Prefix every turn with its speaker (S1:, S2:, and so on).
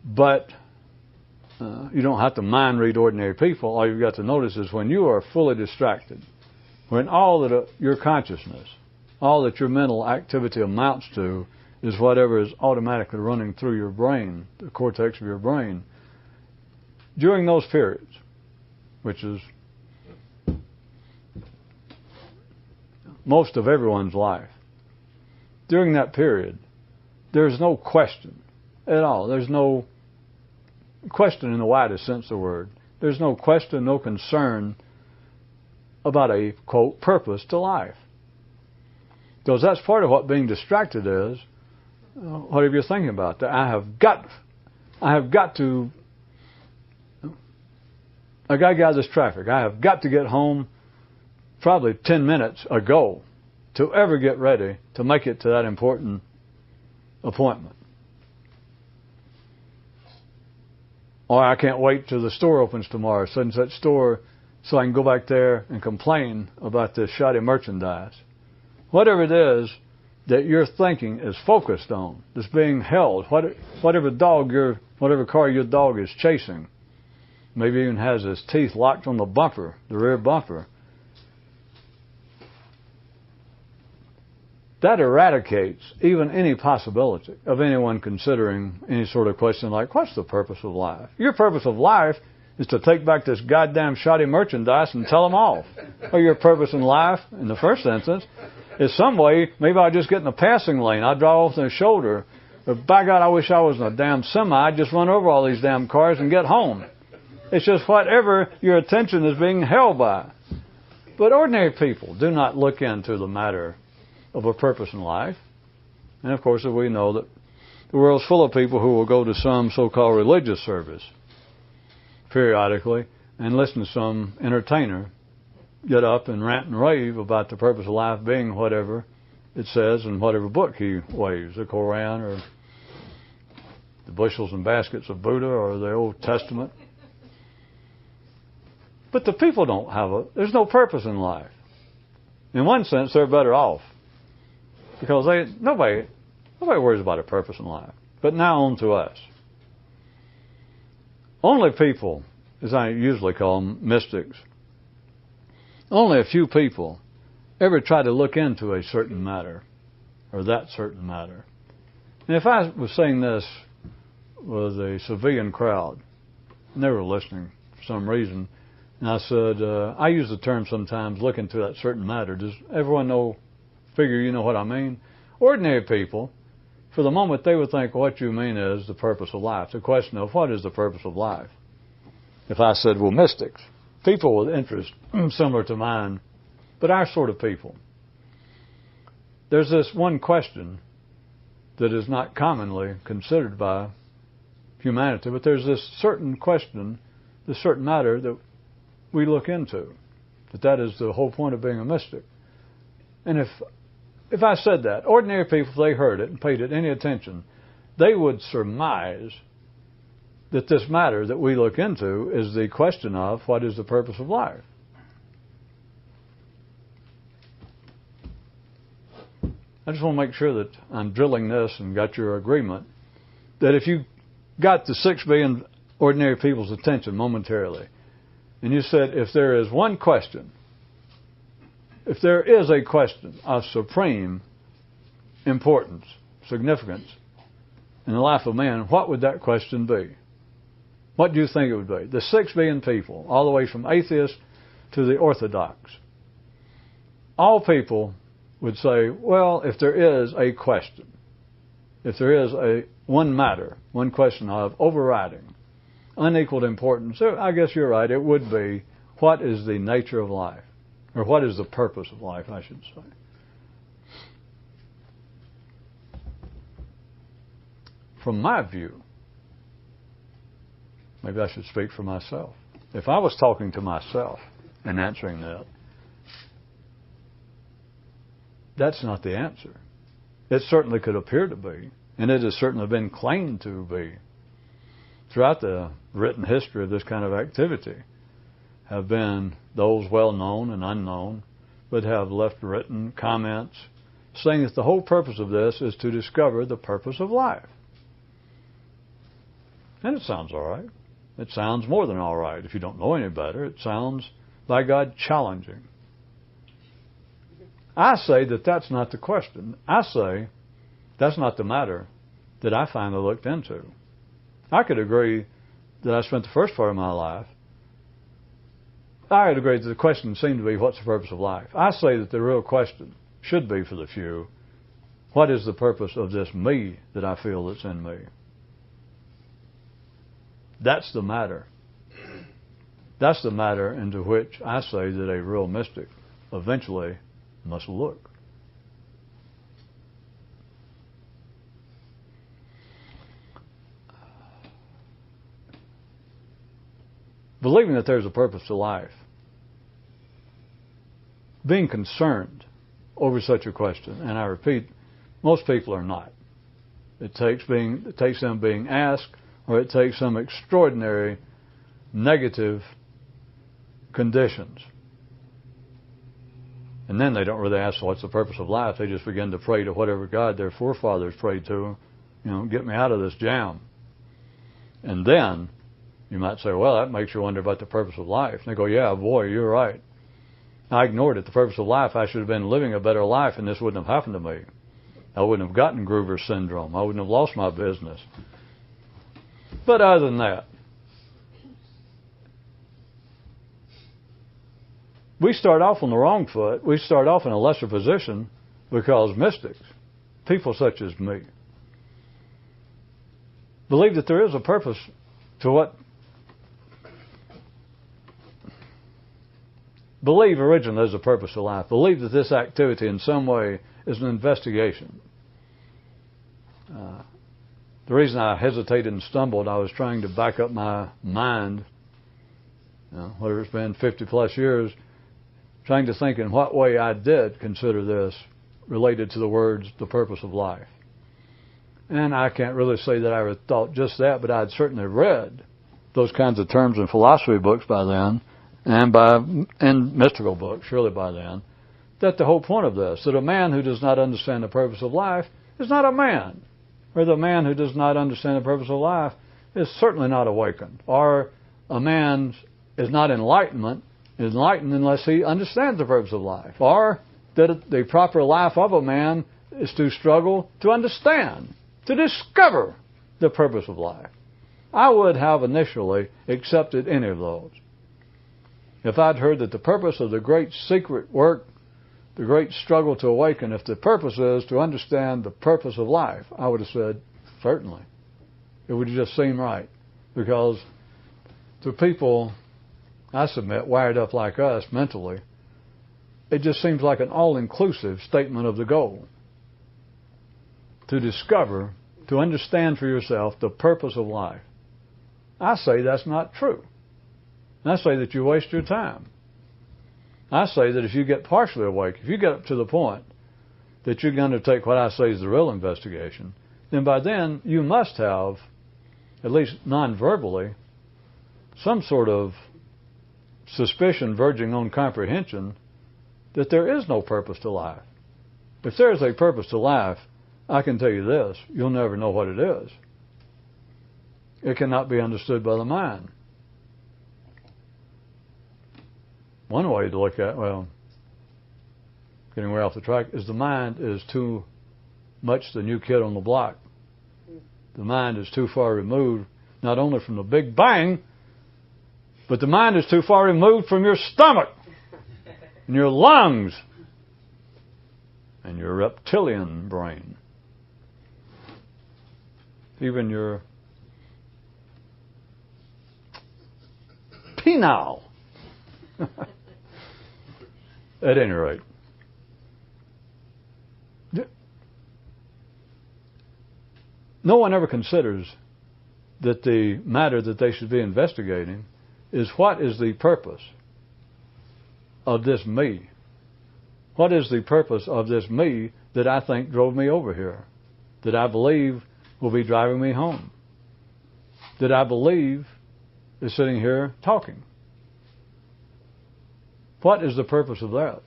S1: But you don't have to mind read ordinary people. All you've got to notice is when you are fully distracted, when all that your consciousness, all that your mental activity amounts to is whatever is automatically running through your brain, the cortex of your brain, during those periods, which is most of everyone's life, during that period, there's no question at all. There's no question in the widest sense of the word. There's no question, no concern about a, quote, purpose to life. Because that's part of what being distracted is. Whatever you're thinking about, that I have got to, I got to get out of this traffic. I have got to get home probably 10 minutes ago to ever get ready to make it to that important appointment. Or I can't wait till the store opens tomorrow, such and such store, so I can go back there and complain about this shoddy merchandise. Whatever it is that your thinking is focused on, that's being held, whatever car your dog is chasing, maybe even has his teeth locked on the bumper, the rear bumper, that eradicates even any possibility of anyone considering any sort of question like, what's the purpose of life? Your purpose of life is to take back this goddamn shoddy merchandise and tell them off. Or your purpose in life, in the first instance, is some way, maybe I'll just get in the passing lane. I'll drive off their shoulder. But by God, I wish I was in a damn semi. I'd just run over all these damn cars and get home. It's just whatever your attention is being held by. But ordinary people do not look into the matter of a purpose in life. And of course, we know that the world's full of people who will go to some so-called religious service periodically and listen to some entertainer get up and rant and rave about the purpose of life being whatever it says in whatever book he waves, the Koran or the bushels and baskets of Buddha or the Old Testament. But the people don't have there's no purpose in life. In one sense, they're better off because nobody worries about a purpose in life. But now on to us. Only people, as I usually call them, mystics, only a few people ever try to look into a certain matter or that certain matter. And if I was saying this with a civilian crowd, and they were listening for some reason, and I said, I use the term sometimes, look into that certain matter. Does everyone figure you know what I mean? Ordinary people, for the moment, they would think what you mean is the purpose of life. The question of what is the purpose of life? If I said, well, mystics, people with interest similar to mine, but our sort of people. There's this one question that is not commonly considered by humanity, but there's this certain question, this certain matter that we look into, that is the whole point of being a mystic. And if I said that, ordinary people, if they heard it and paid it any attention, they would surmise that this matter that we look into is the question of what is the purpose of life. I just want to make sure that I'm drilling this and got your agreement that if you got the 6 billion ordinary people's attention momentarily, and you said, if there is one question, if there is a question of supreme importance, significance in the life of man, what would that question be? What do you think it would be? The 6 billion people, all the way from atheists to the orthodox, all people would say, well, if there is a question, if there is one matter, one question of overriding, unequaled importance, I guess you're right, it would be, what is the nature of life? Or what is the purpose of life, I should say. From my view, maybe I should speak for myself. If I was talking to myself and answering that, that's not the answer. It certainly could appear to be, and it has certainly been claimed to be. Throughout the written history of this kind of activity have been those well-known and unknown, but have left written comments saying that the whole purpose of this is to discover the purpose of life. And it sounds all right. It sounds more than all right. If you don't know any better, it sounds, by God, challenging. I say that that's not the question. I say that's not the matter that I finally looked into. I could agree that I spent the first part of my life. I would agree that the question seemed to be, what's the purpose of life? I say that the real question should be for the few, what is the purpose of this me that I feel that's in me? That's the matter. That's the matter into which I say that a real mystic eventually must look. Believing that there's a purpose to life, being concerned over such a question, and I repeat, most people are not. It takes them being asked, or it takes some extraordinary negative conditions. And then they don't really ask what's the purpose of life. They just begin to pray to whatever God their forefathers prayed to, get me out of this jam. And then you might say, well, that makes you wonder about the purpose of life. And they go, yeah, boy, you're right. I ignored it. The purpose of life, I should have been living a better life, and this wouldn't have happened to me. I wouldn't have gotten Groover syndrome. I wouldn't have lost my business. But other than that, we start off on the wrong foot. We start off in a lesser position because mystics, people such as me, believe that there is a purpose to what. Believe originally there's a purpose to life. Believe that this activity in some way is an investigation. The reason I hesitated and stumbled, I was trying to back up my mind, whatever it's been, 50 plus years, trying to think in what way I did consider this related to the words, the purpose of life. And I can't really say that I ever thought just that, but I'd certainly read those kinds of terms in philosophy books by then, and mystical books, surely by then, that the whole point of this, that a man who does not understand the purpose of life is not a man, or the man who does not understand the purpose of life is certainly not awakened, or a man is not enlightened unless he understands the purpose of life, or that the proper life of a man is to struggle to understand, to discover the purpose of life. I would have initially accepted any of those. If I'd heard that the purpose of the great secret work, the great struggle to awaken, if the purpose is to understand the purpose of life, I would have said, certainly. It would have just seemed right. Because to people, I submit, wired up like us mentally, it just seems like an all-inclusive statement of the goal. To discover, to understand for yourself the purpose of life. I say that's not true. I say that you waste your time. I say that if you get partially awake, if you get up to the point that you're going to take what I say is the real investigation, then by then you must have, at least non-verbally, some sort of suspicion verging on comprehension that there is no purpose to life. If there is a purpose to life, I can tell you this, you'll never know what it is. It cannot be understood by the mind. One way to look at, getting way off the track, is the mind is too much the new kid on the block. The mind is too far removed, not only from the Big Bang, but the mind is too far removed from your stomach and your lungs and your reptilian brain. Even your penile. At any rate, no one ever considers that the matter that they should be investigating is what is the purpose of this me? What is the purpose of this me that I think drove me over here? That I believe will be driving me home? That I believe is sitting here talking? What is the purpose of that?